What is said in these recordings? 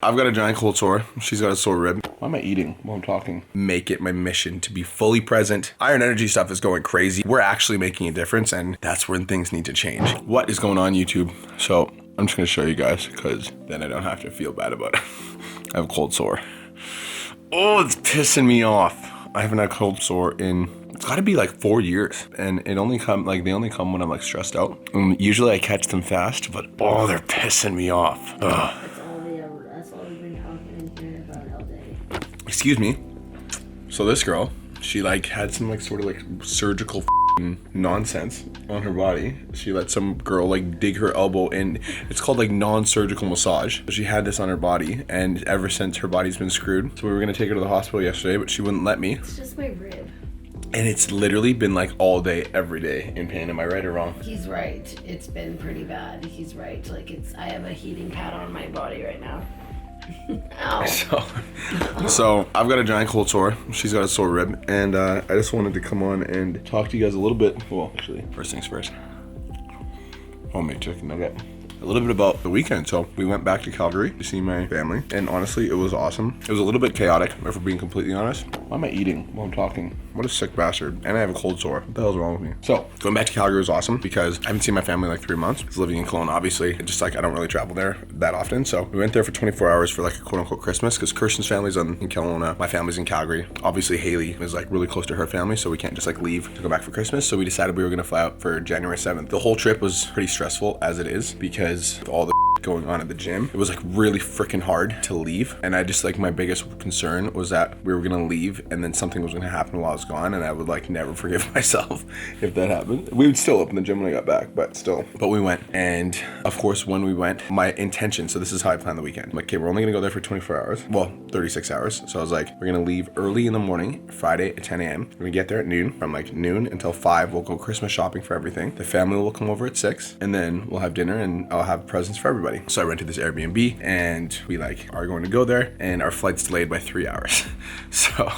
I've got a giant cold sore. She's got a sore rib. Why am I eating while I'm talking? Make it my mission to be fully present. Iron Energy stuff is going crazy. We're actually making a difference, and that's when things need to change. What is going on, YouTube? So I'm just gonna show you guys, because then I don't have to feel bad about it. I have a cold sore. Oh, it's pissing me off. I haven't had a cold sore in, it's gotta be like 4 years. And they only come when I'm like stressed out. And usually I catch them fast, but oh, they're pissing me off. Ugh. That's all we've been talking in here about all day. Excuse me. So this girl, she like had some like sort of like surgical nonsense on her body. She let some girl like dig her elbow in. It's called like non-surgical massage. She had this on her body, and ever since her body's been screwed. So we were gonna take her to the hospital yesterday, but she wouldn't let me. It's just my rib. And it's literally been like all day, every day in pain. Am I right or wrong? He's right. It's been pretty bad. He's right. Like I have a heating pad on my body right now. Ow. So I've got a giant cold sore. She's got a sore rib, and I just wanted to come on and talk to you guys a little bit. Well, actually, first things first. Homemade chicken nugget. A little bit about the weekend. So we went back to Calgary to see my family, and honestly, it was awesome. It was a little bit chaotic, if we're being completely honest. Why am I eating while I'm talking? What a sick bastard. And I have a cold sore. What the hell's wrong with me? So going back to Calgary was awesome because I haven't seen my family in like 3 months. I was living in Kelowna, obviously. Just like I don't really travel there that often. So we went there for 24 hours for like a quote unquote Christmas, because Kirsten's family's in Kelowna. My family's in Calgary. Obviously Haley is like really close to her family, so we can't just like leave to go back for Christmas. So we decided we were gonna fly out for January 7th. The whole trip was pretty stressful as it is, because of all the going on at the gym. It was like really freaking hard to leave, and I just like, my biggest concern was that we were gonna leave and then something was gonna happen while I was gone, and I would like never forgive myself if that happened. We would still open the gym when I got back, but still. But we went, and of course when we went, my intention, so this is how I planned the weekend. I'm like, okay, we're only gonna go there for 24 hours. Well, 36 hours. So I was like, we're gonna leave early in the morning, Friday at 10 a.m. We're gonna get there at noon. From like noon until 5, we'll go Christmas shopping for everything. The family will come over at 6, and then we'll have dinner and I'll have presents for everybody. So I rented this Airbnb, and we like are going to go there, and our flight's delayed by 3 hours. So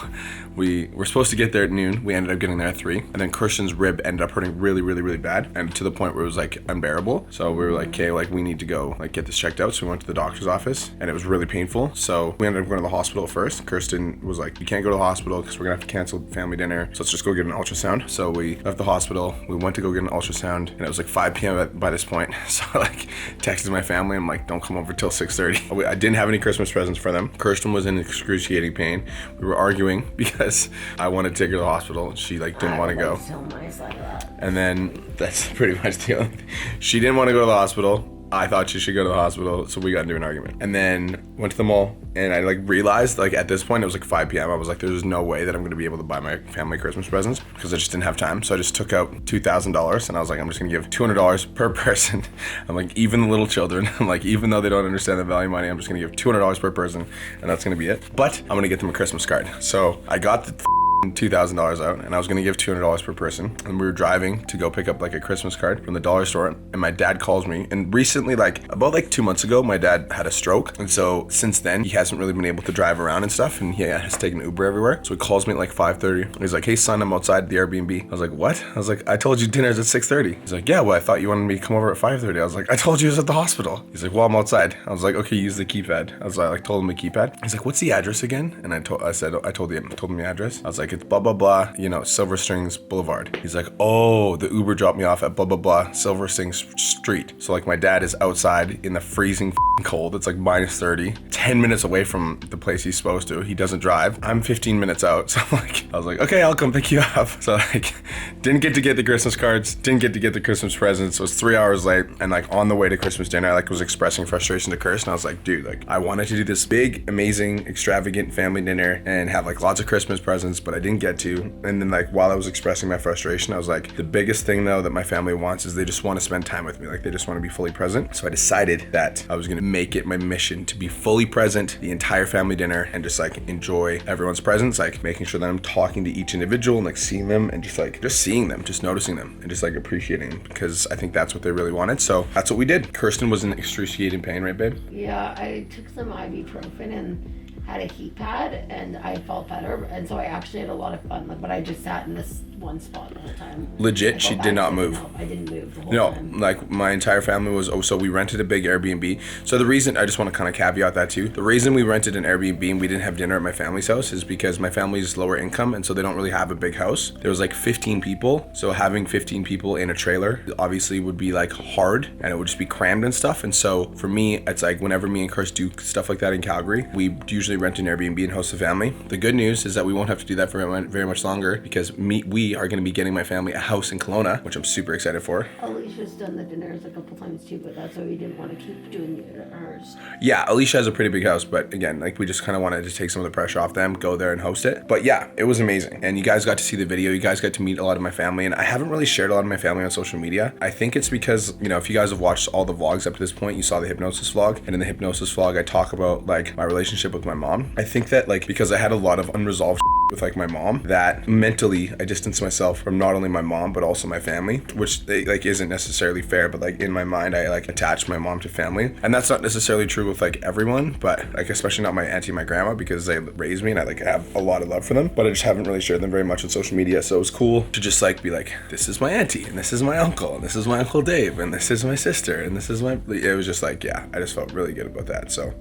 we were supposed to get there at noon. We ended up getting there at 3, and then Kirsten's rib ended up hurting really, really, really bad, and to the point where it was like unbearable. So we were like, okay, like we need to go like get this checked out. So we went to the doctor's office, and it was really painful. So we ended up going to the hospital first. Kirsten was like, you can't go to the hospital because we're gonna have to cancel family dinner. So let's just go get an ultrasound. So we left the hospital. We went to go get an ultrasound, and it was like 5 p.m. by this point. So I like texted my family. I'm like, don't come over till 6:30. I didn't have any Christmas presents for them. Kirsten was in excruciating pain. We were arguing because I wanted to take her to the hospital. She like didn't want to go. So nice like that. And then that's pretty much the only thing. She didn't want to go to the hospital. I thought she should go to the hospital, so we got into an argument. And then went to the mall, and I like realized like at this point it was like 5 p.m. I was like, there's no way that I'm gonna be able to buy my family Christmas presents, because I just didn't have time. So I just took out $2,000, and I was like, I'm just gonna give $200 per person. I'm like, even the little children, I'm like, even though they don't understand the value of money, I'm just gonna give $200 per person, and that's gonna be it. But I'm gonna get them a Christmas card. So I got the $2,000 out, and I was gonna give $200 per person, and we were driving to go pick up like a Christmas card from the dollar store, and my dad calls me. And recently, like about like 2 months ago, my dad had a stroke, and so since then he hasn't really been able to drive around and stuff, and he has taken Uber everywhere. So he calls me at like 5:30. He's like, hey son, I'm outside the Airbnb. I was like, what? I was like, I told you dinner's at 6:30. He's like, yeah, well I thought you wanted me to come over at 5:30. I was like, I told you it was at the hospital. He's like, well, I'm outside. I was like, okay, use the keypad. I was like told him the keypad. He's like, what's the address again? And I told him the address. I was like, it's blah blah blah, you know, Silver Springs Boulevard. He's like, oh, the Uber dropped me off at blah blah blah Silver Springs Street. So like my dad is outside in the freezing cold. It's like minus 30, 10 minutes away from the place he's supposed to. He doesn't drive. I'm 15 minutes out. So I was like, okay, I'll come pick you up. So like, didn't get to get the Christmas cards, didn't get to get the Christmas presents. It was 3 hours late, and like on the way to Christmas dinner, I like was expressing frustration to Kirsten. I was like, dude, like I wanted to do this big, amazing, extravagant family dinner and have like lots of Christmas presents, but I didn't get to. And then like while I was expressing my frustration, I was like, the biggest thing though that my family wants is they just want to spend time with me. Like they just want to be fully present. So I decided that I was gonna make it my mission to be fully present the entire family dinner, and just like enjoy everyone's presence, like making sure that I'm talking to each individual and like seeing them, and just seeing them, just noticing them, and just like appreciating them, because I think that's what they really wanted. So that's what we did. Kirsten was in excruciating pain, right babe? Yeah, I took some ibuprofen and had a heat pad and I felt better, and so I actually had a lot of fun. Like, but I just sat in this one spot the whole time. Legit, she did not move. I didn't move the whole time. Like my entire family was, so we rented a big Airbnb. So the reason, I just want to kind of caveat that too, the reason we rented an Airbnb and we didn't have dinner at my family's house is because my family's lower income, and so they don't really have a big house. There was like 15 people, so having 15 people in a trailer obviously would be like hard, and it would just be crammed and stuff. And so for me, it's like whenever me and Chris do stuff like that in Calgary, we usually rent an Airbnb and host the family. The good news is that we won't have to do that for very much longer, because we are going to be getting my family a house in Kelowna, which I'm super excited for. Alicia's done the dinners a couple times too, but that's why we didn't want to keep doing hers. Yeah, Alicia has a pretty big house, but again, like we just kind of wanted to take some of the pressure off them, go there and host it. But yeah, it was amazing. And you guys got to see the video. You guys got to meet a lot of my family, and I haven't really shared a lot of my family on social media. I think it's because, you know, if you guys have watched all the vlogs up to this point, you saw the hypnosis vlog, and in the hypnosis vlog, I talk about like my relationship with my mom. I think that like because I had a lot of unresolved with like my mom, that mentally I distanced myself from not only my mom but also my family, which like isn't necessarily fair, but like in my mind I like attached my mom to family, and that's not necessarily true with like everyone, but like especially not my auntie and my grandma, because they raised me and I like have a lot of love for them, but I just haven't really shared them very much on social media. So it was cool to just like be like, this is my auntie and this is my uncle and this is my Uncle Dave and this is my sister and this is my, it was just like, yeah, I just felt really good about that. So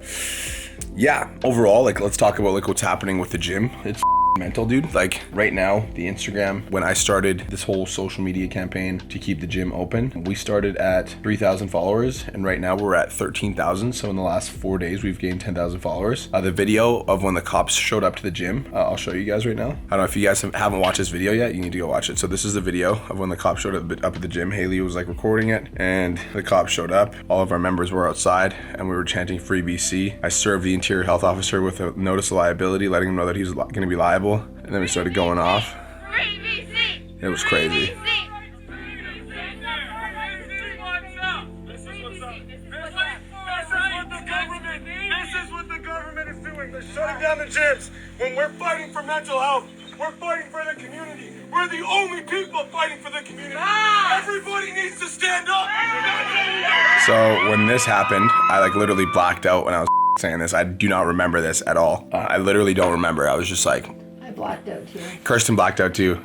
yeah, overall, like let's talk about like what's happening with the gym. It's mental, dude. Like right now, the Instagram, when I started this whole social media campaign to keep the gym open, we started at 3,000 followers, and right now we're at 13,000. So in the last 4 days, we've gained 10,000 followers. The video of when the cops showed up to the gym, I'll show you guys right now. I don't know if you guys haven't watched this video yet, you need to go watch it. So this is the video of when the cops showed up at the gym. Haley was like recording it, and the cops showed up. All of our members were outside, and we were chanting "Free BC." I served the interior health officer with a notice of liability, letting him know that he's going to be liable. And then we started going off. It was crazy. They're shutting down the gyms. When we're fighting for mental health, we're fighting for the community. We're the only people fighting for the community. Everybody needs to stand up. So when this happened, I like literally blacked out when I was saying this. I do not remember this at all. I literally don't remember. I was just like, I blacked out too. Kirsten blacked out too.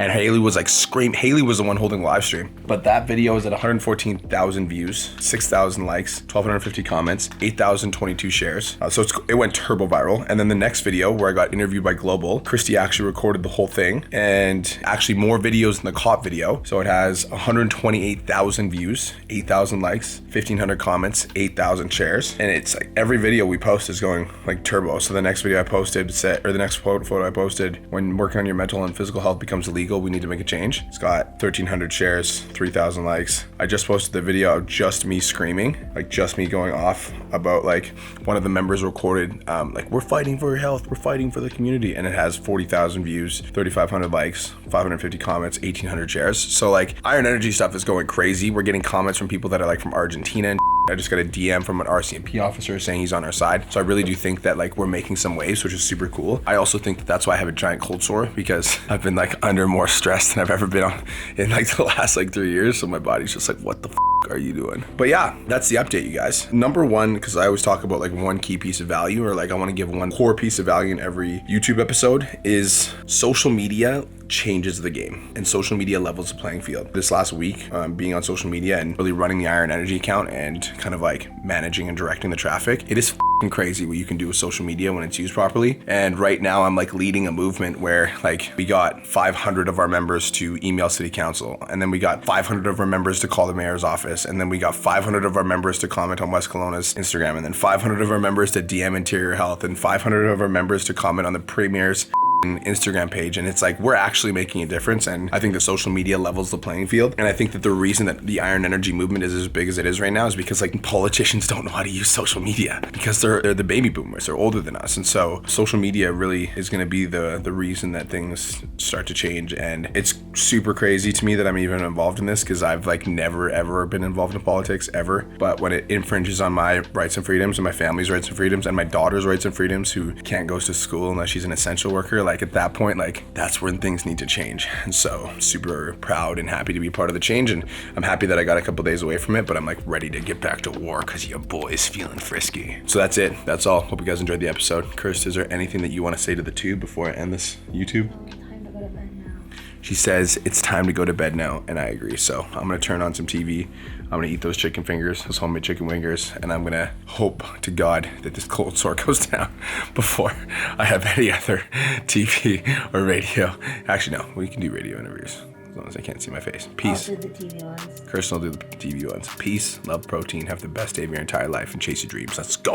And Haley was like scream. Haley was the one holding the live stream. But that video is at 114,000 views, 6,000 likes, 1,250 comments, 8,022 shares. So it went turbo viral. And then the next video where I got interviewed by Global, Christy actually recorded the whole thing, and actually more videos than the cop video. So it has 128,000 views, 8,000 likes, 1,500 comments, 8,000 shares. And it's like every video we post is going like turbo. So the next video I posted said, or the next photo I posted, when working on your mental and physical health becomes illegal, we need to make a change. It's got 1,300 shares, 3,000 likes. I just posted the video of just me screaming, like just me going off about like one of the members recorded, like we're fighting for your health, we're fighting for the community, and it has 40,000 views, 3,500 likes, 550 comments, 1,800 shares. So like Iron Energy stuff is going crazy. We're getting comments from people that are like from Argentina and I just got a DM from an RCMP officer saying he's on our side. So I really do think that like we're making some waves, which is super cool. I also think that that's why I have a giant cold sore, because I've been like under more stress than I've ever been on in like the last like 3 years. So my body's just like, what the are you doing? But yeah, that's the update, you guys. Number one, because I always talk about like one key piece of value, or like I want to give one core piece of value in every YouTube episode, is social media changes the game, and social media levels the playing field. This last week, being on social media and really running the Iron Energy account and kind of like managing and directing the traffic, it is crazy what you can do with social media when it's used properly. And right now I'm like leading a movement where like we got 500 of our members to email city council, and then we got 500 of our members to call the mayor's office, and then we got 500 of our members to comment on West Kelowna's Instagram, and then 500 of our members to DM Interior Health, and 500 of our members to comment on the Premier's Instagram page. And it's like we're actually making a difference, and I think that social media levels the playing field. And I think that the reason that the Iron Energy movement is as big as it is right now is because like politicians don't know how to use social media, because they're the baby boomers, they're older than us, and so social media really is going to be the reason that things start to change. And it's super crazy to me that I'm even involved in this, because I've like never ever been involved in politics ever, but when it infringes on my rights and freedoms and my family's rights and freedoms and my daughter's rights and freedoms, who can't go to school unless she's an essential worker, like at that point, like that's when things need to change. And so I'm super proud and happy to be part of the change. And I'm happy that I got a couple days away from it, but I'm like ready to get back to war because your boy's feeling frisky. So that's it. That's all. Hope you guys enjoyed the episode. Kirst, is there anything that you want to say to the tube before I end this YouTube? Time to go to bed now. She says it's time to go to bed now, and I agree. So I'm gonna turn on some TV. I'm gonna eat those chicken fingers, those homemade chicken wingers, and I'm gonna hope to God that this cold sore goes down before I have any other TV or radio. Actually, no, we can do radio interviews as long as I can't see my face. Peace. I'll do the TV ones. Kirsten will do the TV ones. Peace, love, protein, have the best day of your entire life, and chase your dreams. Let's go.